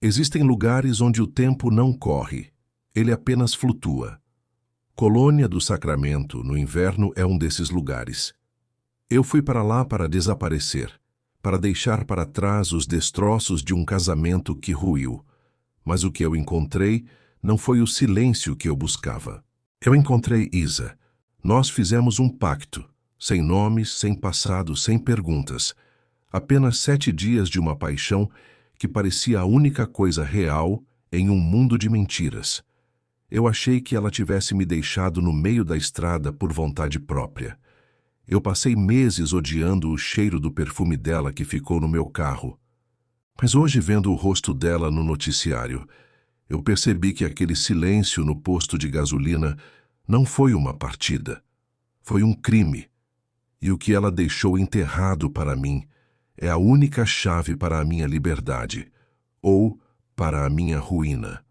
Existem lugares onde o tempo não corre, ele apenas flutua. Colônia do Sacramento, no inverno, é um desses lugares. Eu fui para lá para desaparecer, para deixar para trás os destroços de um casamento que ruiu. Mas o que eu encontrei não foi o silêncio que eu buscava. Eu encontrei Isa. Nós fizemos um pacto, sem nomes, sem passado, sem perguntas. Apenas 7 dias de uma paixão que parecia a única coisa real em um mundo de mentiras. Eu achei que ela tivesse me deixado no meio da estrada por vontade própria. Eu passei meses odiando o cheiro do perfume dela que ficou no meu carro. Mas hoje, vendo o rosto dela no noticiário, eu percebi que aquele silêncio no posto de gasolina não foi uma partida. Foi um crime. E o que ela deixou enterrado para mim é a única chave para a minha liberdade, ou para a minha ruína.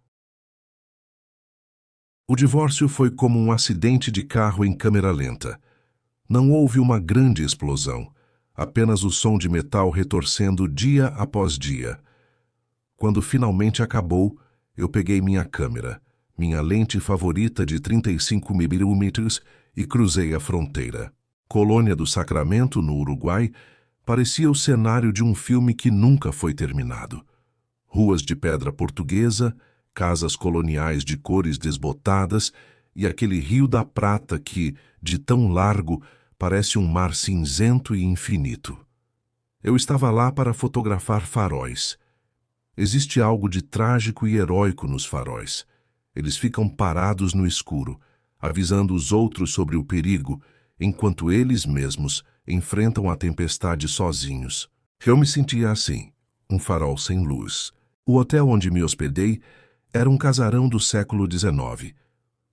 O divórcio foi como um acidente de carro em câmera lenta. Não houve uma grande explosão, apenas o som de metal retorcendo dia após dia. Quando finalmente acabou, eu peguei minha câmera, minha lente favorita de 35mm e cruzei a fronteira. Colônia do Sacramento, no Uruguai, parecia o cenário de um filme que nunca foi terminado. Ruas de pedra portuguesa, casas coloniais de cores desbotadas e aquele Rio da Prata que, de tão largo, parece um mar cinzento e infinito. Eu estava lá para fotografar faróis. Existe algo de trágico e heróico nos faróis. Eles ficam parados no escuro, avisando os outros sobre o perigo, enquanto eles mesmos enfrentam a tempestade sozinhos. Eu me sentia assim, um farol sem luz. O hotel onde me hospedei era um casarão do século XIX,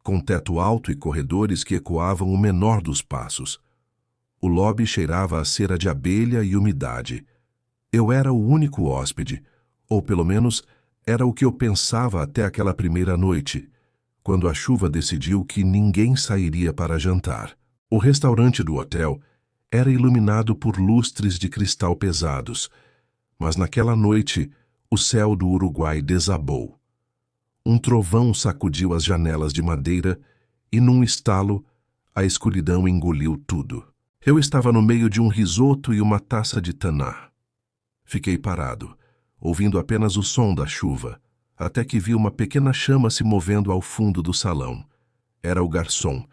com teto alto e corredores que ecoavam o menor dos passos. O lobby cheirava a cera de abelha e umidade. Eu era o único hóspede, ou pelo menos era o que eu pensava até aquela primeira noite, quando a chuva decidiu que ninguém sairia para jantar. O restaurante do hotel era iluminado por lustres de cristal pesados, mas naquela noite o céu do Uruguai desabou. Um trovão sacudiu as janelas de madeira e, num estalo, a escuridão engoliu tudo. Eu estava no meio de um risoto e uma taça de taná. Fiquei parado, ouvindo apenas o som da chuva, até que vi uma pequena chama se movendo ao fundo do salão. Era o garçom,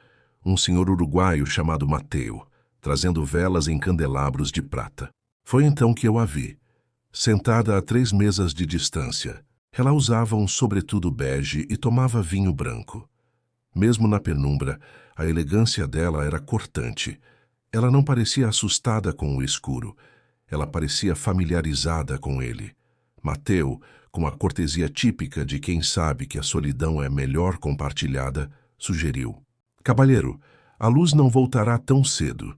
um senhor uruguaio chamado Mateo, trazendo velas em candelabros de prata. Foi então que eu a vi, sentada a 3 mesas de distância. Ela usava um sobretudo bege e tomava vinho branco. Mesmo na penumbra, a elegância dela era cortante. Ela não parecia assustada com o escuro. Ela parecia familiarizada com ele. Mateo, com a cortesia típica de quem sabe que a solidão é melhor compartilhada, sugeriu: "Cavalheiro, a luz não voltará tão cedo.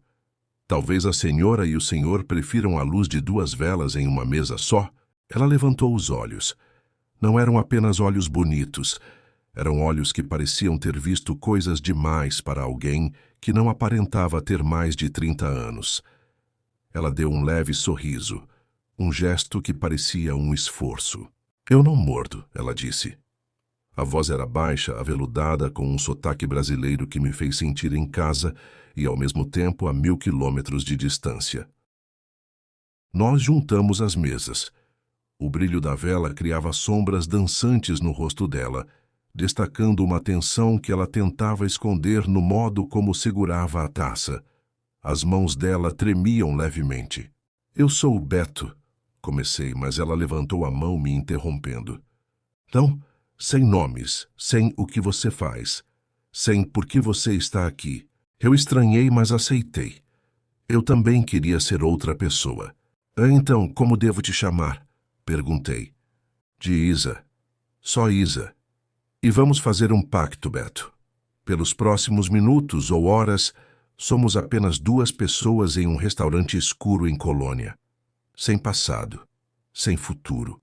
Talvez a senhora e o senhor prefiram a luz de 2 velas em uma mesa só?" Ela levantou os olhos. Não eram apenas olhos bonitos, eram olhos que pareciam ter visto coisas demais para alguém que não aparentava ter mais de 30 anos. Ela deu um leve sorriso, um gesto que parecia um esforço. "Eu não mordo", ela disse. A voz era baixa, aveludada, com um sotaque brasileiro que me fez sentir em casa e, ao mesmo tempo, a 1000 quilômetros de distância. Nós juntamos as mesas. O brilho da vela criava sombras dançantes no rosto dela, destacando uma tensão que ela tentava esconder no modo como segurava a taça. As mãos dela tremiam levemente. "Eu sou o Beto", comecei, mas ela levantou a mão me interrompendo. "Não, sem nomes, sem o que você faz, sem por que você está aqui." Eu estranhei, mas aceitei. Eu também queria ser outra pessoa. "Então, como devo te chamar?" perguntei. "De Isa. Só Isa. E vamos fazer um pacto, Beto. Pelos próximos minutos ou horas, somos apenas 2 pessoas em um restaurante escuro em Colônia. Sem passado, sem futuro.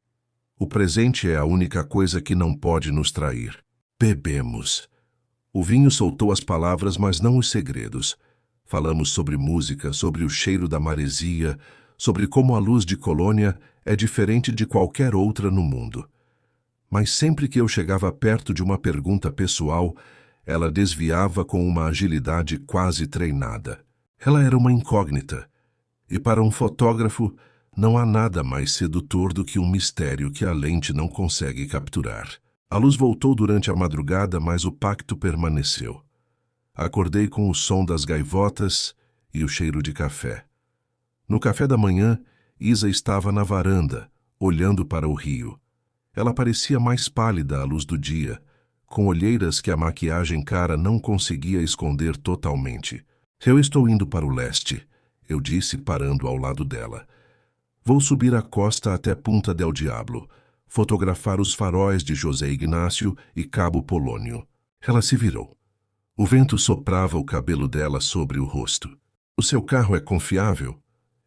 O presente é a única coisa que não pode nos trair. Bebemos." O vinho soltou as palavras, mas não os segredos. Falamos sobre música, sobre o cheiro da maresia, sobre como a luz de Colônia é diferente de qualquer outra no mundo. Mas sempre que eu chegava perto de uma pergunta pessoal, ela desviava com uma agilidade quase treinada. Ela era uma incógnita, e para um fotógrafo não há nada mais sedutor do que um mistério que a lente não consegue capturar. A luz voltou durante a madrugada, mas o pacto permaneceu. Acordei com o som das gaivotas e o cheiro de café. No café da manhã, Isa estava na varanda, olhando para o rio. Ela parecia mais pálida à luz do dia, com olheiras que a maquiagem cara não conseguia esconder totalmente. Eu estou indo para o leste, eu disse, parando ao lado dela. Vou subir a costa até Punta del Diablo, fotografar os faróis de José Ignácio e Cabo Polônio. Ela se virou. O vento soprava o cabelo dela sobre o rosto. O seu carro é confiável?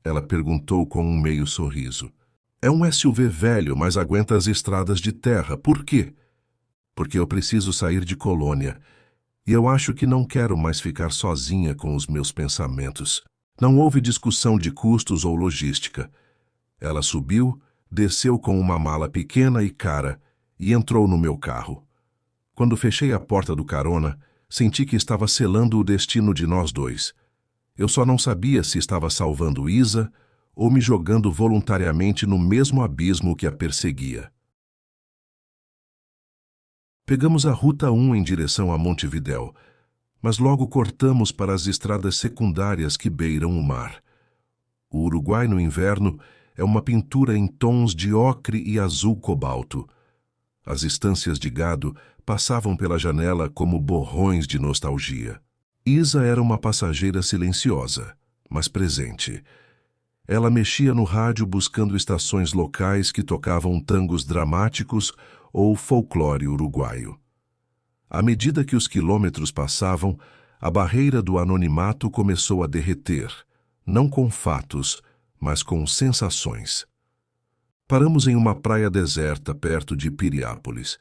Ela perguntou com um meio sorriso. É um SUV velho, mas aguenta as estradas de terra. Por quê? Porque eu preciso sair de Colônia. E eu acho que não quero mais ficar sozinha com os meus pensamentos. Não houve discussão de custos ou logística. Ela subiu, desceu com uma mala pequena e cara e entrou no meu carro. Quando fechei a porta do carona, senti que estava selando o destino de nós dois. Eu só não sabia se estava salvando Isa ou me jogando voluntariamente no mesmo abismo que a perseguia. Pegamos a Ruta 1 em direção a Montevidéu, mas logo cortamos para as estradas secundárias que beiram o mar. O Uruguai no inverno é uma pintura em tons de ocre e azul cobalto. As estâncias de gado passavam pela janela como borrões de nostalgia. Isa era uma passageira silenciosa, mas presente. Ela mexia no rádio buscando estações locais que tocavam tangos dramáticos ou folclore uruguaio. À medida que os quilômetros passavam, a barreira do anonimato começou a derreter, não com fatos, mas com sensações. Paramos em uma praia deserta perto de Piriápolis.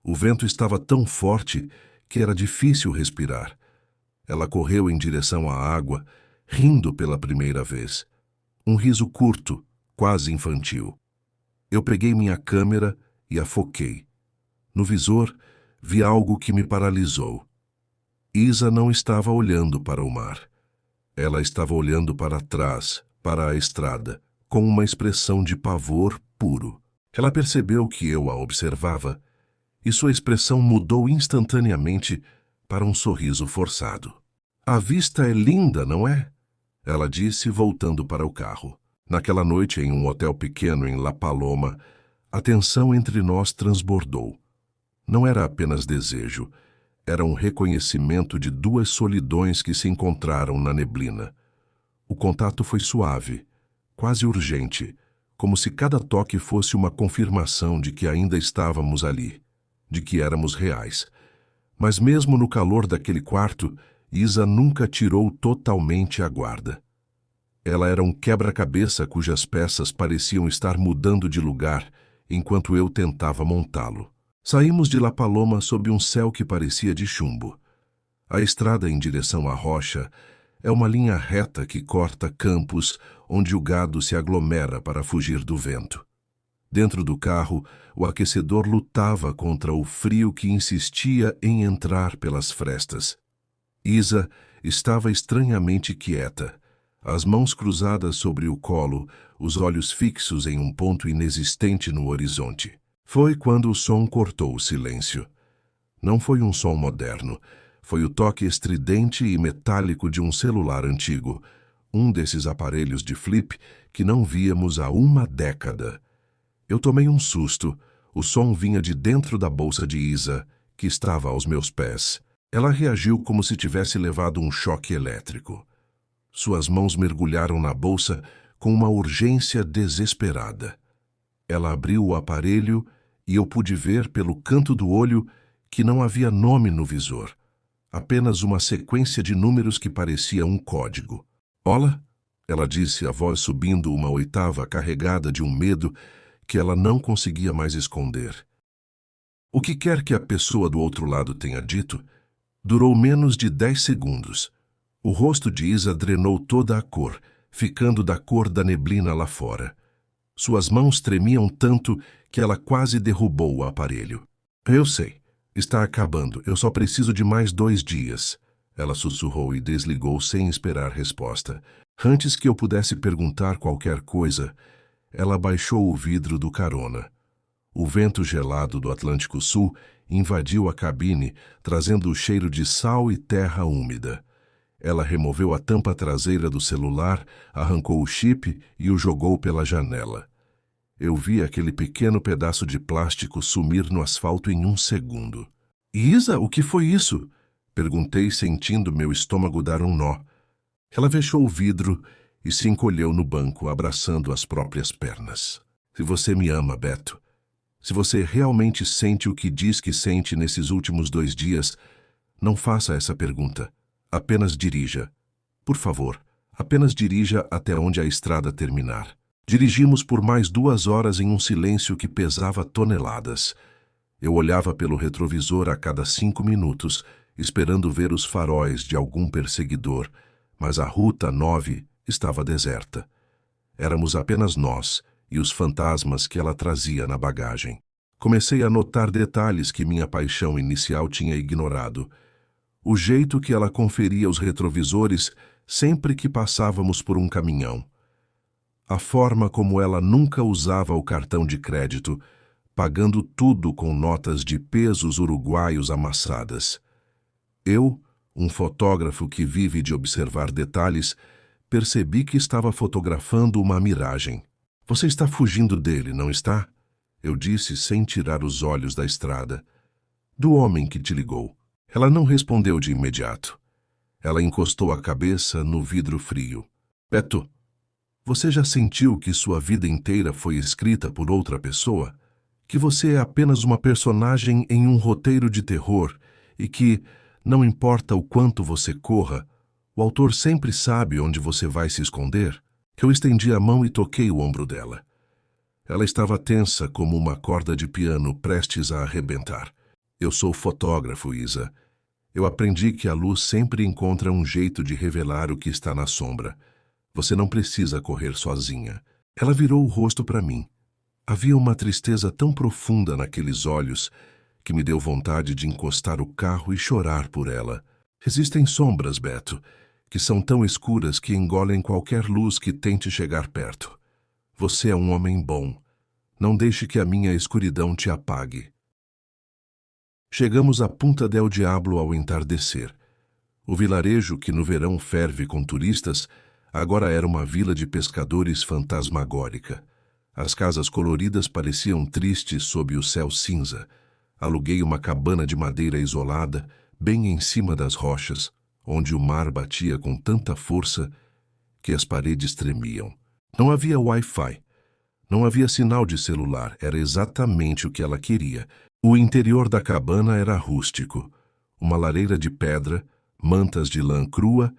O vento estava tão forte que era difícil respirar. Ela correu em direção à água, rindo pela primeira vez. Um riso curto, quase infantil. Eu peguei minha câmera e a foquei. No visor, vi algo que me paralisou. Isa não estava olhando para o mar. Ela estava olhando para trás, para a estrada, com uma expressão de pavor puro. Ela percebeu que eu a observava, e sua expressão mudou instantaneamente para um sorriso forçado. A vista é linda, não é? Ela disse, voltando para o carro. Naquela noite, em um hotel pequeno em La Paloma, a tensão entre nós transbordou. Não era apenas desejo, era um reconhecimento de duas solidões que se encontraram na neblina. O contato foi suave, quase urgente, como se cada toque fosse uma confirmação de que ainda estávamos ali, de que éramos reais. Mas mesmo no calor daquele quarto, Isa nunca tirou totalmente a guarda. Ela era um quebra-cabeça cujas peças pareciam estar mudando de lugar enquanto eu tentava montá-lo. Saímos de La Paloma sob um céu que parecia de chumbo. A estrada em direção à rocha é uma linha reta que corta campos onde o gado se aglomera para fugir do vento. Dentro do carro, o aquecedor lutava contra o frio que insistia em entrar pelas frestas. Isa estava estranhamente quieta, as mãos cruzadas sobre o colo, os olhos fixos em um ponto inexistente no horizonte. Foi quando o som cortou o silêncio. Não foi um som moderno, foi o toque estridente e metálico de um celular antigo, um desses aparelhos de flip que não víamos há uma década. Eu tomei um susto. O som vinha de dentro da bolsa de Isa, que estava aos meus pés. Ela reagiu como se tivesse levado um choque elétrico. Suas mãos mergulharam na bolsa com uma urgência desesperada. Ela abriu o aparelho e eu pude ver pelo canto do olho que não havia nome no visor. Apenas uma sequência de números que parecia um código. "Olá", ela disse, a voz subindo uma oitava carregada de um medo que ela não conseguia mais esconder. O que quer que a pessoa do outro lado tenha dito, durou menos de 10 segundos. O rosto de Isa drenou toda a cor, ficando da cor da neblina lá fora. Suas mãos tremiam tanto que ela quase derrubou o aparelho. Eu sei. Está acabando. Eu só preciso de mais 2 dias. Ela sussurrou e desligou sem esperar resposta. Antes que eu pudesse perguntar qualquer coisa, ela baixou o vidro do carona. O vento gelado do Atlântico Sul invadiu a cabine, trazendo o cheiro de sal e terra úmida. Ela removeu a tampa traseira do celular, arrancou o chip e o jogou pela janela. Eu vi aquele pequeno pedaço de plástico sumir no asfalto em 1 segundo. Isa, o que foi isso? Perguntei, sentindo meu estômago dar um nó. Ela fechou o vidro e se encolheu no banco, abraçando as próprias pernas. Se você me ama, Beto, se você realmente sente o que diz que sente nesses últimos 2 dias, não faça essa pergunta. Apenas dirija. Por favor, apenas dirija até onde a estrada terminar. Dirigimos por mais 2 horas em um silêncio que pesava toneladas. Eu olhava pelo retrovisor a cada 5 minutos, esperando ver os faróis de algum perseguidor, mas a Ruta 9 estava deserta. Éramos apenas nós e os fantasmas que ela trazia na bagagem. Comecei a notar detalhes que minha paixão inicial tinha ignorado. O jeito que ela conferia os retrovisores sempre que passávamos por um caminhão. A forma como ela nunca usava o cartão de crédito, pagando tudo com notas de pesos uruguaios amassadas. Eu, um fotógrafo que vive de observar detalhes, percebi que estava fotografando uma miragem. Você está fugindo dele, não está? Eu disse sem tirar os olhos da estrada. Do homem que te ligou. Ela não respondeu de imediato. Ela encostou a cabeça no vidro frio. Beto, você já sentiu que sua vida inteira foi escrita por outra pessoa? Que você é apenas uma personagem em um roteiro de terror e que, não importa o quanto você corra, o autor sempre sabe onde você vai se esconder? Eu estendi a mão e toquei o ombro dela. Ela estava tensa como uma corda de piano prestes a arrebentar. Eu sou fotógrafo, Isa. Eu aprendi que a luz sempre encontra um jeito de revelar o que está na sombra. Você não precisa correr sozinha. Ela virou o rosto para mim. Havia uma tristeza tão profunda naqueles olhos que me deu vontade de encostar o carro e chorar por ela. Existem sombras, Beto, que são tão escuras que engolem qualquer luz que tente chegar perto. Você é um homem bom. Não deixe que a minha escuridão te apague. Chegamos à Punta del Diablo ao entardecer. O vilarejo, que no verão ferve com turistas, agora era uma vila de pescadores fantasmagórica. As casas coloridas pareciam tristes sob o céu cinza. Aluguei uma cabana de madeira isolada, bem em cima das rochas, onde o mar batia com tanta força que as paredes tremiam. Não havia Wi-Fi. Não havia sinal de celular. Era exatamente o que ela queria. O interior da cabana era rústico. Uma lareira de pedra, mantas de lã crua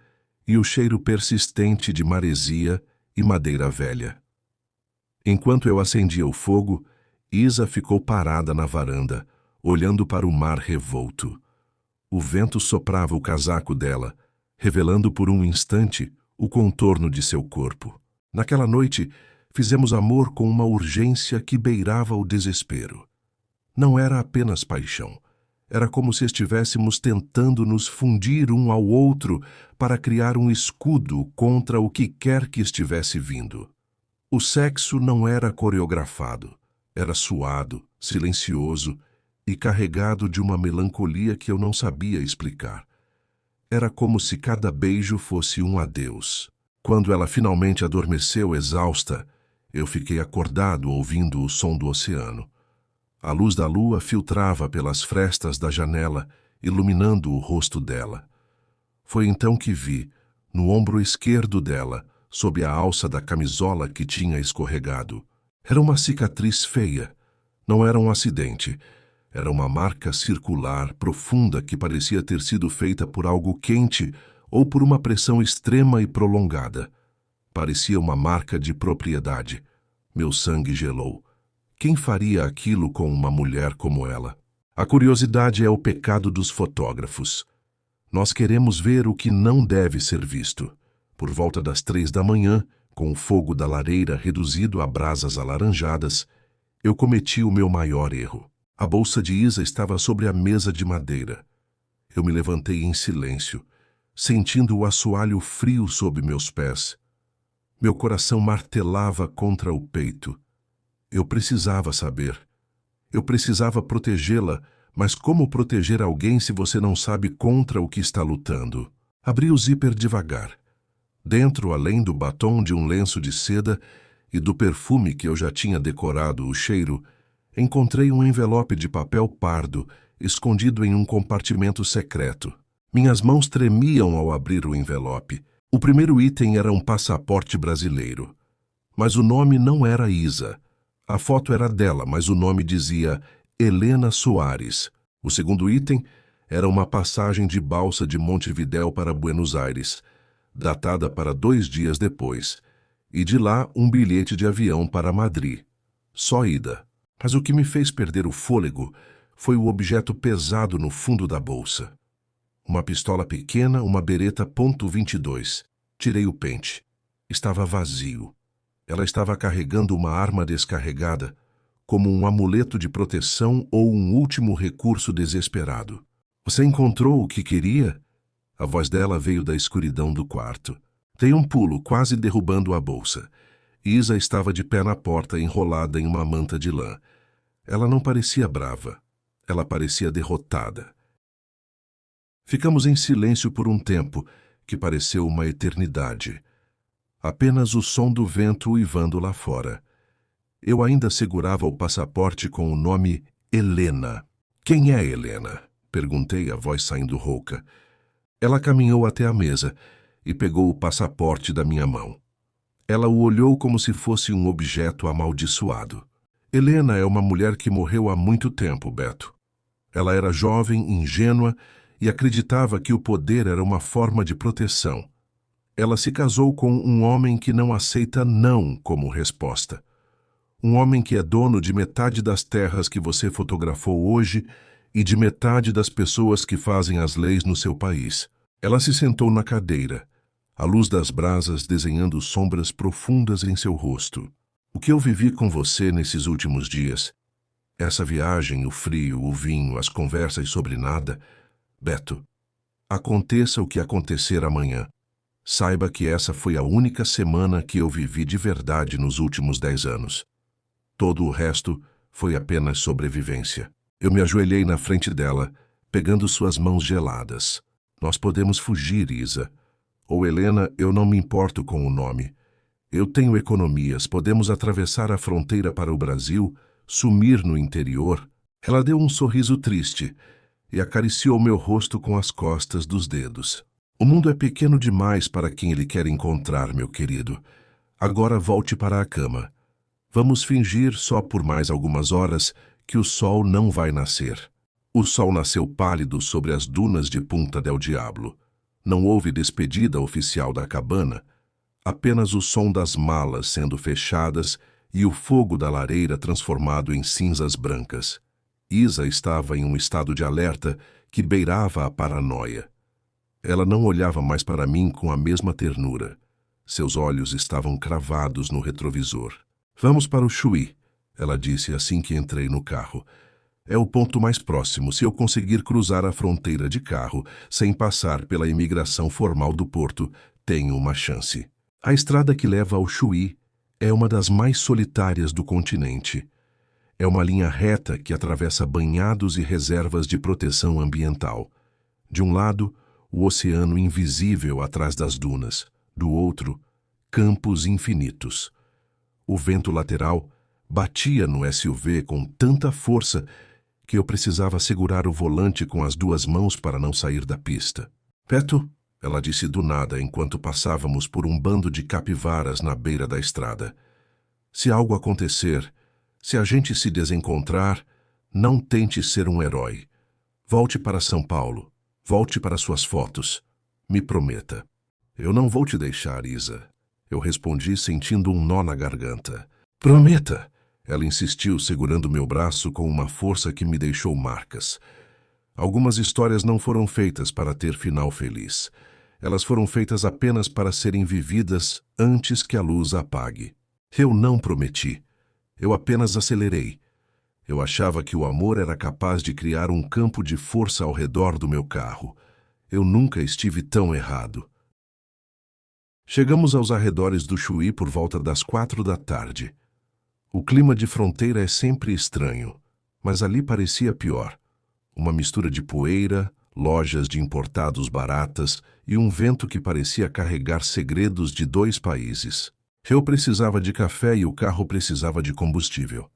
e o cheiro persistente de maresia e madeira velha. Enquanto eu acendia o fogo, Isa ficou parada na varanda, olhando para o mar revolto. O vento soprava o casaco dela, revelando por um instante o contorno de seu corpo. Naquela noite, fizemos amor com uma urgência que beirava o desespero. Não era apenas paixão. Era como se estivéssemos tentando nos fundir um ao outro para criar um escudo contra o que quer que estivesse vindo. O sexo não era coreografado. Era suado, silencioso e carregado de uma melancolia que eu não sabia explicar. Era como se cada beijo fosse um adeus. Quando ela finalmente adormeceu exausta, eu fiquei acordado ouvindo o som do oceano. A luz da lua filtrava pelas frestas da janela, iluminando o rosto dela. Foi então que vi, no ombro esquerdo dela, sob a alça da camisola que tinha escorregado. Era uma cicatriz feia. Não era um acidente. Era uma marca circular, profunda, que parecia ter sido feita por algo quente ou por uma pressão extrema e prolongada. Parecia uma marca de propriedade. Meu sangue gelou. Quem faria aquilo com uma mulher como ela? A curiosidade é o pecado dos fotógrafos. Nós queremos ver o que não deve ser visto. Por volta das 3 da manhã, com o fogo da lareira reduzido a brasas alaranjadas, Eu cometi o meu maior erro. A bolsa de Isa estava sobre a mesa de madeira. Eu me levantei em silêncio, sentindo o assoalho frio sob meus pés. Meu coração martelava contra o peito. Eu precisava saber. Eu precisava protegê-la, mas como proteger alguém se você não sabe contra o que está lutando? Abri o zíper devagar. Dentro, além do batom de um lenço de seda e do perfume que eu já tinha decorado o cheiro, encontrei um envelope de papel pardo escondido em um compartimento secreto. Minhas mãos tremiam ao abrir o envelope. O primeiro item era um passaporte brasileiro. Mas o nome não era Isa. A foto era dela, mas o nome dizia Helena Soares. O segundo item era uma passagem de balsa de Montevidéu para Buenos Aires, datada para 2 dias depois, e de lá um bilhete de avião para Madrid. Só ida. Mas o que me fez perder o fôlego foi o objeto pesado no fundo da bolsa. Uma pistola pequena, uma Beretta .22. Tirei o pente. Estava vazio. Ela estava carregando uma arma descarregada, como um amuleto de proteção ou um último recurso desesperado. Você encontrou o que queria? A voz dela veio da escuridão do quarto. Dei um pulo, quase derrubando a bolsa. Isa estava de pé na porta, enrolada em uma manta de lã. Ela não parecia brava. Ela parecia derrotada. Ficamos em silêncio por um tempo, que pareceu uma eternidade. Apenas o som do vento uivando lá fora. Eu ainda segurava o passaporte com o nome Helena. Quem é Helena? Perguntei, a voz saindo rouca. Ela caminhou até a mesa e pegou o passaporte da minha mão. Ela o olhou como se fosse um objeto amaldiçoado. Helena é uma mulher que morreu há muito tempo, Beto. Ela era jovem, ingênua e acreditava que o poder era uma forma de proteção. Ela se casou com um homem que não aceita não como resposta. Um homem que é dono de metade das terras que você fotografou hoje e de metade das pessoas que fazem as leis no seu país. Ela se sentou na cadeira, a luz das brasas desenhando sombras profundas em seu rosto. O que eu vivi com você nesses últimos dias? Essa viagem, o frio, o vinho, as conversas sobre nada. Beto, aconteça o que acontecer amanhã. Saiba que essa foi a única semana que eu vivi de verdade nos últimos 10 anos. Todo o resto foi apenas sobrevivência. Eu me ajoelhei na frente dela, pegando suas mãos geladas. Nós podemos fugir, Isa. Ou Helena, eu não me importo com o nome. Eu tenho economias, podemos atravessar a fronteira para o Brasil, sumir no interior. Ela deu um sorriso triste e acariciou meu rosto com as costas dos dedos. O mundo é pequeno demais para quem ele quer encontrar, meu querido. Agora volte para a cama. Vamos fingir só por mais algumas horas que o sol não vai nascer. O sol nasceu pálido sobre as dunas de Punta del Diablo. Não houve despedida oficial da cabana, apenas o som das malas sendo fechadas e o fogo da lareira transformado em cinzas brancas. Isa estava em um estado de alerta que beirava a paranoia. Ela não olhava mais para mim com a mesma ternura. Seus olhos estavam cravados no retrovisor. Vamos para o Chuí, ela disse assim que entrei no carro. É o ponto mais próximo. Se eu conseguir cruzar a fronteira de carro sem passar pela imigração formal do porto, tenho uma chance. A estrada que leva ao Chuí é uma das mais solitárias do continente. É uma linha reta que atravessa banhados e reservas de proteção ambiental. De um lado, o oceano invisível atrás das dunas. Do outro, campos infinitos. O vento lateral batia no SUV com tanta força que eu precisava segurar o volante com as 2 mãos para não sair da pista. Beto, ela disse do nada enquanto passávamos por um bando de capivaras na beira da estrada. Se algo acontecer, se a gente se desencontrar, não tente ser um herói. Volte para São Paulo. Volte para suas fotos. Me prometa. Eu não vou te deixar, Isa. Eu respondi sentindo um nó na garganta. Prometa! Ela insistiu, segurando meu braço com uma força que me deixou marcas. Algumas histórias não foram feitas para ter final feliz. Elas foram feitas apenas para serem vividas antes que a luz apague. Eu não prometi. Eu apenas acelerei. Eu achava que o amor era capaz de criar um campo de força ao redor do meu carro. Eu nunca estive tão errado. Chegamos aos arredores do Chuí por volta das 4 da tarde. O clima de fronteira é sempre estranho, mas ali parecia pior. Uma mistura de poeira, lojas de importados baratas e um vento que parecia carregar segredos de 2 países. Eu precisava de café e o carro precisava de combustível.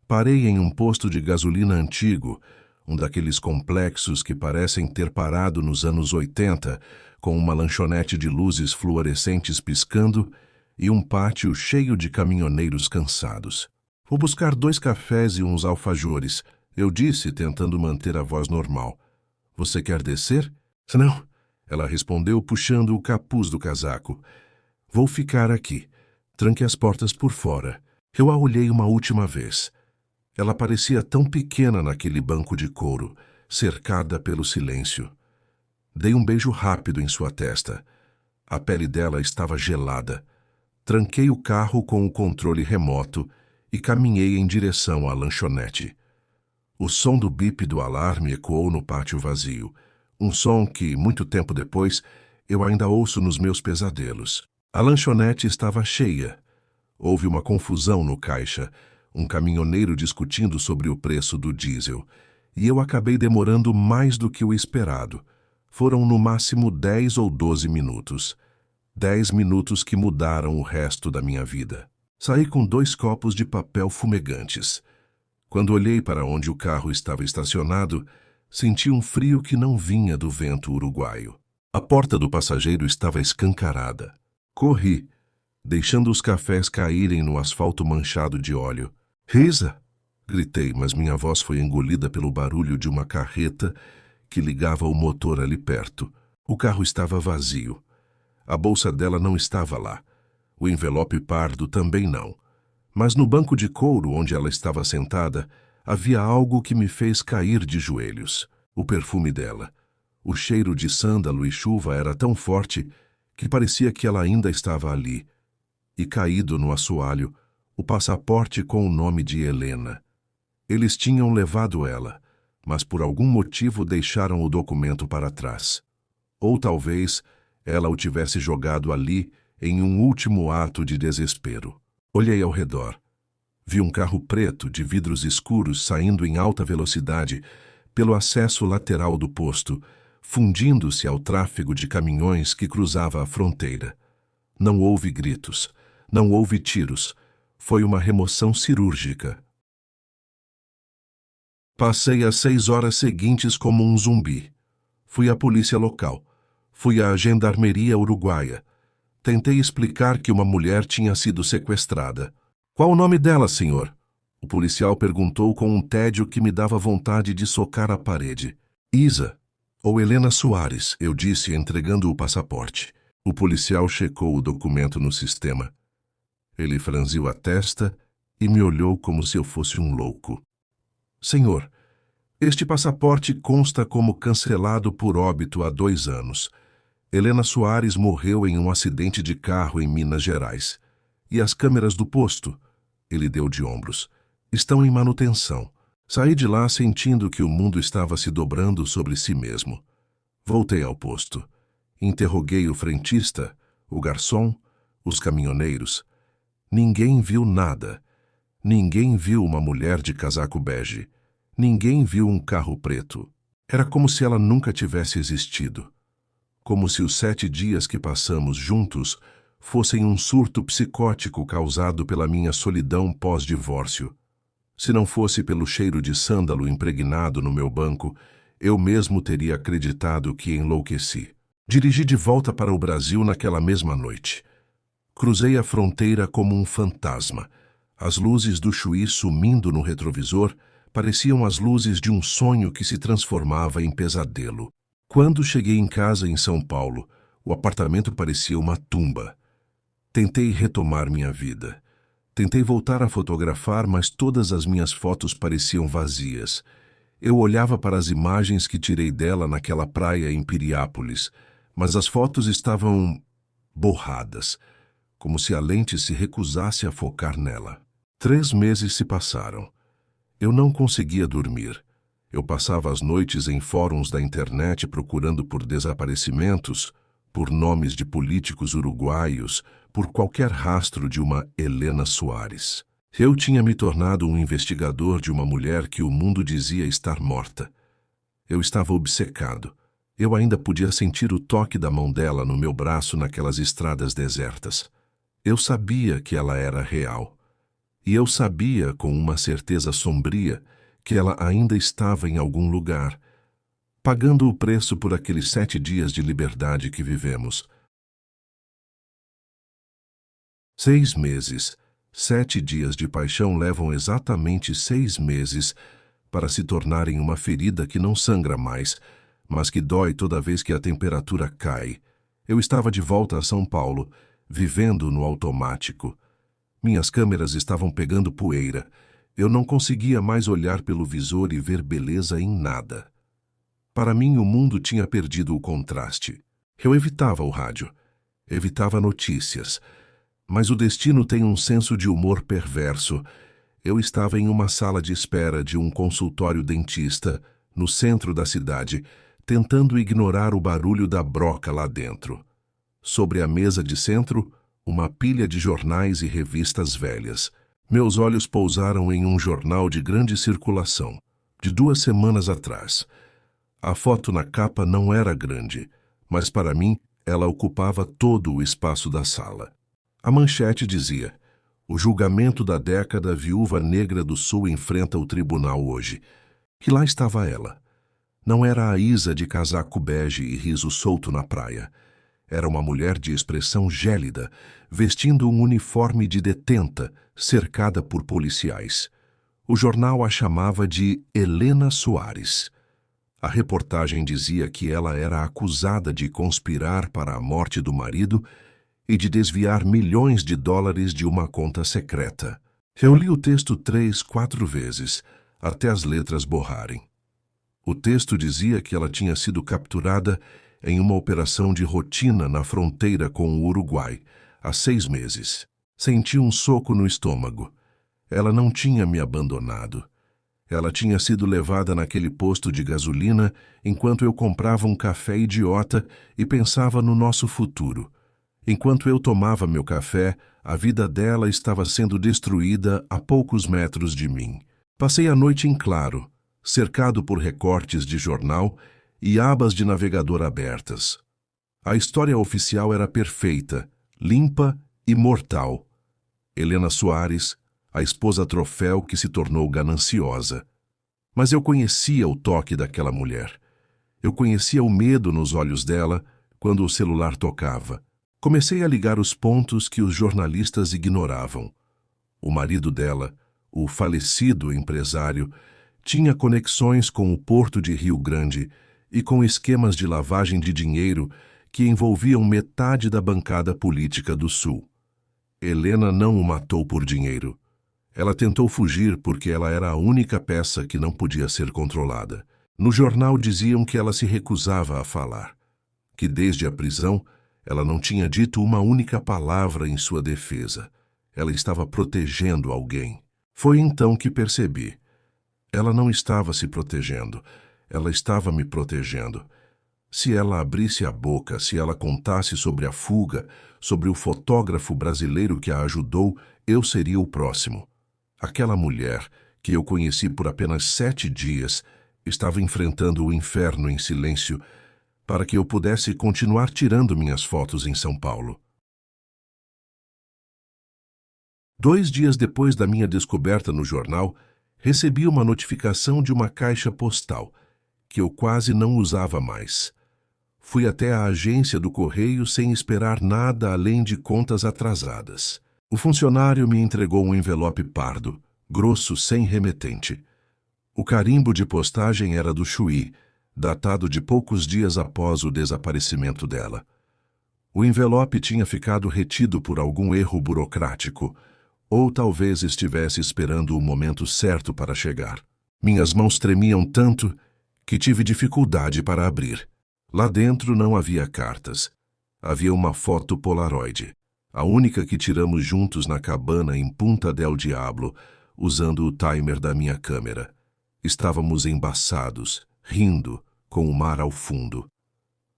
Parei em um posto de gasolina antigo, um daqueles complexos que parecem ter parado nos anos 80, com uma lanchonete de luzes fluorescentes piscando e um pátio cheio de caminhoneiros cansados. Vou buscar 2 cafés e uns alfajores, eu disse, tentando manter a voz normal. Você quer descer? Não, ela respondeu, puxando o capuz do casaco. Vou ficar aqui. Tranque as portas por fora. Eu a olhei uma última vez. Ela parecia tão pequena naquele banco de couro, cercada pelo silêncio. Dei um beijo rápido em sua testa. A pele dela estava gelada. Tranquei o carro com o controle remoto e caminhei em direção à lanchonete. O som do bip do alarme ecoou no pátio vazio, um som que, muito tempo depois, eu ainda ouço nos meus pesadelos. A lanchonete estava cheia. Houve uma confusão no caixa, um caminhoneiro discutindo sobre o preço do diesel, e eu acabei demorando mais do que o esperado. Foram no máximo 10 ou 12 minutos. 10 minutos que mudaram o resto da minha vida. Saí com 2 copos de papel fumegantes. Quando olhei para onde o carro estava estacionado, senti um frio que não vinha do vento uruguaio. A porta do passageiro estava escancarada. Corri, deixando os cafés caírem no asfalto manchado de óleo. Risa! Gritei, mas minha voz foi engolida pelo barulho de uma carreta que ligava o motor ali perto. O carro estava vazio. A bolsa dela não estava lá. O envelope pardo também não. Mas no banco de couro onde ela estava sentada, havia algo que me fez cair de joelhos. O perfume dela. O cheiro de sândalo e chuva era tão forte que parecia que ela ainda estava ali. E caído no assoalho, o passaporte com o nome de Helena. Eles tinham levado ela, mas por algum motivo deixaram o documento para trás. Ou talvez ela o tivesse jogado ali em um último ato de desespero. Olhei ao redor. Vi um carro preto de vidros escuros saindo em alta velocidade pelo acesso lateral do posto, fundindo-se ao tráfego de caminhões que cruzava a fronteira. Não houve gritos, não houve tiros. Foi uma remoção cirúrgica. Passei as 6 horas seguintes como um zumbi. Fui à polícia local. Fui à gendarmeria uruguaia. Tentei explicar que uma mulher tinha sido sequestrada. Qual o nome dela, senhor? O policial perguntou com um tédio que me dava vontade de socar a parede. Isa, ou Helena Soares, eu disse, entregando o passaporte. O policial checou o documento no sistema. Ele franziu a testa e me olhou como se eu fosse um louco. Senhor, este passaporte consta como cancelado por óbito há 2 anos. Helena Soares morreu em um acidente de carro em Minas Gerais. E as câmeras do posto, ele deu de ombros, estão em manutenção. Saí de lá sentindo que o mundo estava se dobrando sobre si mesmo. Voltei ao posto. Interroguei o frentista, o garçom, os caminhoneiros. Ninguém viu nada. Ninguém viu uma mulher de casaco bege. Ninguém viu um carro preto. Era como se ela nunca tivesse existido. Como se os 7 dias que passamos juntos fossem um surto psicótico causado pela minha solidão pós-divórcio. Se não fosse pelo cheiro de sândalo impregnado no meu banco, eu mesmo teria acreditado que enlouqueci. Dirigi de volta para o Brasil naquela mesma noite. Cruzei a fronteira como um fantasma. As luzes do Chuí sumindo no retrovisor pareciam as luzes de um sonho que se transformava em pesadelo. Quando cheguei em casa em São Paulo, o apartamento parecia uma tumba. Tentei retomar minha vida. Tentei voltar a fotografar, mas todas as minhas fotos pareciam vazias. Eu olhava para as imagens que tirei dela naquela praia em Piriápolis, mas as fotos estavam borradas, como se a lente se recusasse a focar nela. 3 meses se passaram. Eu não conseguia dormir. Eu passava as noites em fóruns da internet procurando por desaparecimentos, por nomes de políticos uruguaios, por qualquer rastro de uma Helena Soares. Eu tinha me tornado um investigador de uma mulher que o mundo dizia estar morta. Eu estava obcecado. Eu ainda podia sentir o toque da mão dela no meu braço naquelas estradas desertas. Eu sabia que ela era real. E eu sabia, com uma certeza sombria, que ela ainda estava em algum lugar, pagando o preço por aqueles 7 dias de liberdade que vivemos. 6 meses. 7 dias de paixão levam exatamente 6 meses para se tornarem uma ferida que não sangra mais, mas que dói toda vez que a temperatura cai. Eu estava de volta a São Paulo, vivendo no automático. Minhas câmeras estavam pegando poeira. Eu não conseguia mais olhar pelo visor e ver beleza em nada. Para mim, o mundo tinha perdido o contraste. Eu evitava o rádio, evitava notícias. Mas o destino tem um senso de humor perverso. Eu estava em uma sala de espera de um consultório dentista, no centro da cidade, tentando ignorar o barulho da broca lá dentro. Sobre a mesa de centro, uma pilha de jornais e revistas velhas. Meus olhos pousaram em um jornal de grande circulação, de 2 semanas atrás. A foto na capa não era grande, mas para mim ela ocupava todo o espaço da sala. A manchete dizia: "O julgamento da década, Viúva Negra do Sul enfrenta o tribunal hoje." E lá estava ela. Não era a Isa de casaco bege e riso solto na praia. Era uma mulher de expressão gélida, vestindo um uniforme de detenta, cercada por policiais. O jornal a chamava de Helena Soares. A reportagem dizia que ela era acusada de conspirar para a morte do marido e de desviar milhões de dólares de uma conta secreta. Eu li o texto 3, 4 vezes, até as letras borrarem. O texto dizia que ela tinha sido capturada em uma operação de rotina na fronteira com o Uruguai, há 6 meses. Senti um soco no estômago. Ela não tinha me abandonado. Ela tinha sido levada naquele posto de gasolina enquanto eu comprava um café idiota e pensava no nosso futuro. Enquanto eu tomava meu café, a vida dela estava sendo destruída a poucos metros de mim. Passei a noite em claro, cercado por recortes de jornal e abas de navegador abertas. A história oficial era perfeita, limpa e mortal. Helena Soares, a esposa troféu que se tornou gananciosa. Mas eu conhecia o toque daquela mulher. Eu conhecia o medo nos olhos dela quando o celular tocava. Comecei a ligar os pontos que os jornalistas ignoravam. O marido dela, o falecido empresário, tinha conexões com o Porto de Rio Grande e com esquemas de lavagem de dinheiro que envolviam metade da bancada política do Sul. Helena não o matou por dinheiro. Ela tentou fugir porque ela era a única peça que não podia ser controlada. No jornal diziam que ela se recusava a falar, que desde a prisão ela não tinha dito uma única palavra em sua defesa. Ela estava protegendo alguém. Foi então que percebi. Ela não estava se protegendo. Ela estava me protegendo. Se ela abrisse a boca, se ela contasse sobre a fuga, sobre o fotógrafo brasileiro que a ajudou, eu seria o próximo. Aquela mulher, que eu conheci por apenas 7 dias, estava enfrentando o inferno em silêncio para que eu pudesse continuar tirando minhas fotos em São Paulo. 2 dias depois da minha descoberta no jornal, recebi uma notificação de uma caixa postal, que eu quase não usava mais. Fui até a agência do correio sem esperar nada além de contas atrasadas. O funcionário me entregou um envelope pardo, grosso, sem remetente. O carimbo de postagem era do Chuí, datado de poucos dias após o desaparecimento dela. O envelope tinha ficado retido por algum erro burocrático, ou talvez estivesse esperando o momento certo para chegar. Minhas mãos tremiam tanto que tive dificuldade para abrir. Lá dentro não havia cartas. Havia uma foto Polaroid, a única que tiramos juntos na cabana em Punta del Diablo, usando o timer da minha câmera. Estávamos embaçados, rindo, com o mar ao fundo.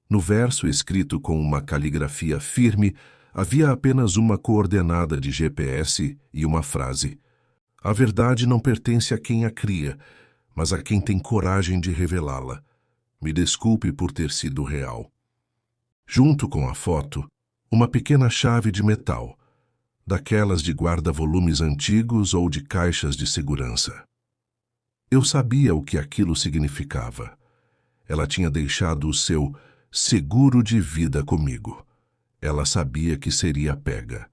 No verso escrito com uma caligrafia firme, havia apenas uma coordenada de GPS e uma frase: "A verdade não pertence a quem a cria, mas a quem tem coragem de revelá-la. Me desculpe por ter sido real." Junto com a foto, uma pequena chave de metal, daquelas de guarda-volumes antigos ou de caixas de segurança. Eu sabia o que aquilo significava. Ela tinha deixado o seu seguro de vida comigo. Ela sabia que seria pega.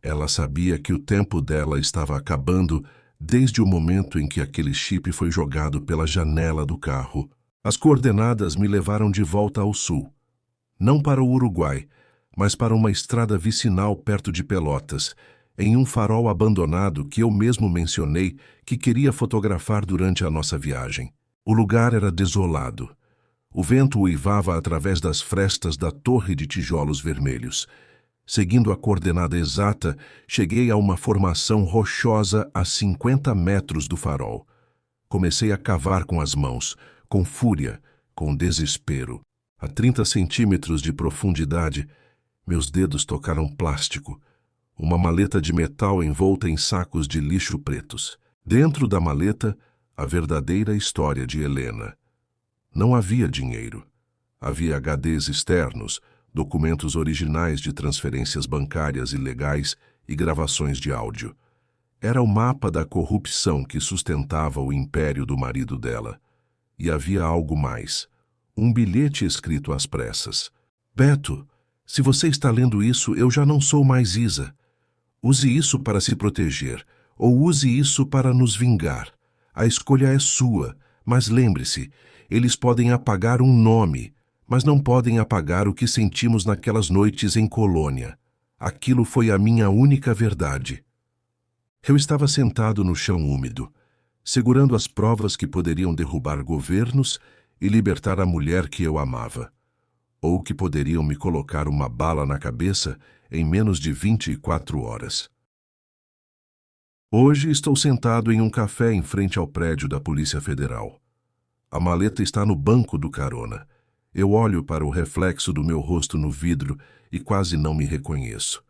Ela sabia que o tempo dela estava acabando desde o momento em que aquele chip foi jogado pela janela do carro. As coordenadas me levaram de volta ao sul. Não para o Uruguai, mas para uma estrada vicinal perto de Pelotas, em um farol abandonado que eu mesmo mencionei que queria fotografar durante a nossa viagem. O lugar era desolado. O vento uivava através das frestas da torre de tijolos vermelhos. Seguindo a coordenada exata, cheguei a uma formação rochosa a 50 metros do farol. Comecei a cavar com as mãos, com fúria, com desespero. A 30 centímetros de profundidade, meus dedos tocaram plástico, uma maleta de metal envolta em sacos de lixo pretos. Dentro da maleta, a verdadeira história de Helena. Não havia dinheiro. Havia HDs externos, documentos originais de transferências bancárias ilegais e gravações de áudio. Era o mapa da corrupção que sustentava o império do marido dela. E havia algo mais. Um bilhete escrito às pressas. "Beto, se você está lendo isso, eu já não sou mais Isa. Use isso para se proteger, ou use isso para nos vingar. A escolha é sua, mas lembre-se, eles podem apagar um nome, mas não podem apagar o que sentimos naquelas noites em Colônia. Aquilo foi a minha única verdade." Eu estava sentado no chão úmido, segurando as provas que poderiam derrubar governos e libertar a mulher que eu amava, ou que poderiam me colocar uma bala na cabeça em menos de 24 horas. Hoje estou sentado em um café em frente ao prédio da Polícia Federal. A maleta está no banco do carona. Eu olho para o reflexo do meu rosto no vidro e quase não me reconheço.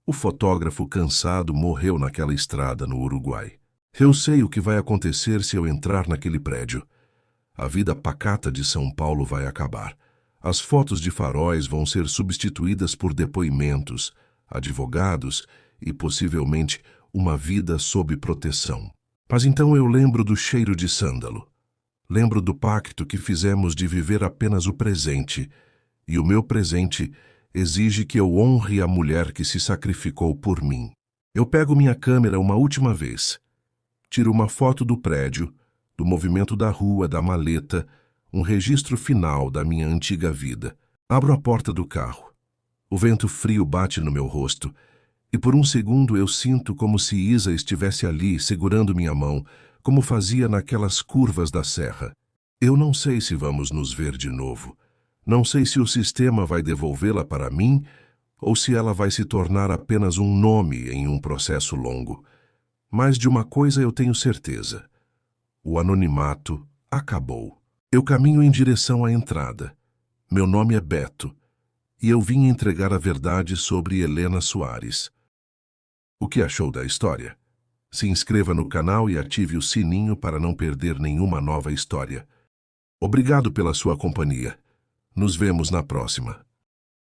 O fotógrafo cansado morreu naquela estrada no Uruguai. Eu sei o que vai acontecer se eu entrar naquele prédio. A vida pacata de São Paulo vai acabar. As fotos de faróis vão ser substituídas por depoimentos, advogados e, possivelmente, uma vida sob proteção. Mas então eu lembro do cheiro de sândalo. Lembro do pacto que fizemos de viver apenas o presente, e o meu presente exige que eu honre a mulher que se sacrificou por mim. Eu pego minha câmera uma última vez. Tiro uma foto do prédio, do movimento da rua, da maleta, um registro final da minha antiga vida. Abro a porta do carro. O vento frio bate no meu rosto, e por um segundo eu sinto como se Isa estivesse ali, segurando minha mão, como fazia naquelas curvas da serra. Eu não sei se vamos nos ver de novo. Não sei se o sistema vai devolvê-la para mim ou se ela vai se tornar apenas um nome em um processo longo. Mas de uma coisa eu tenho certeza. O anonimato acabou. Eu caminho em direção à entrada. Meu nome é Beto, e eu vim entregar a verdade sobre Helena Soares. O que achou da história? Se inscreva no canal e ative o sininho para não perder nenhuma nova história. Obrigado pela sua companhia. Nos vemos na próxima.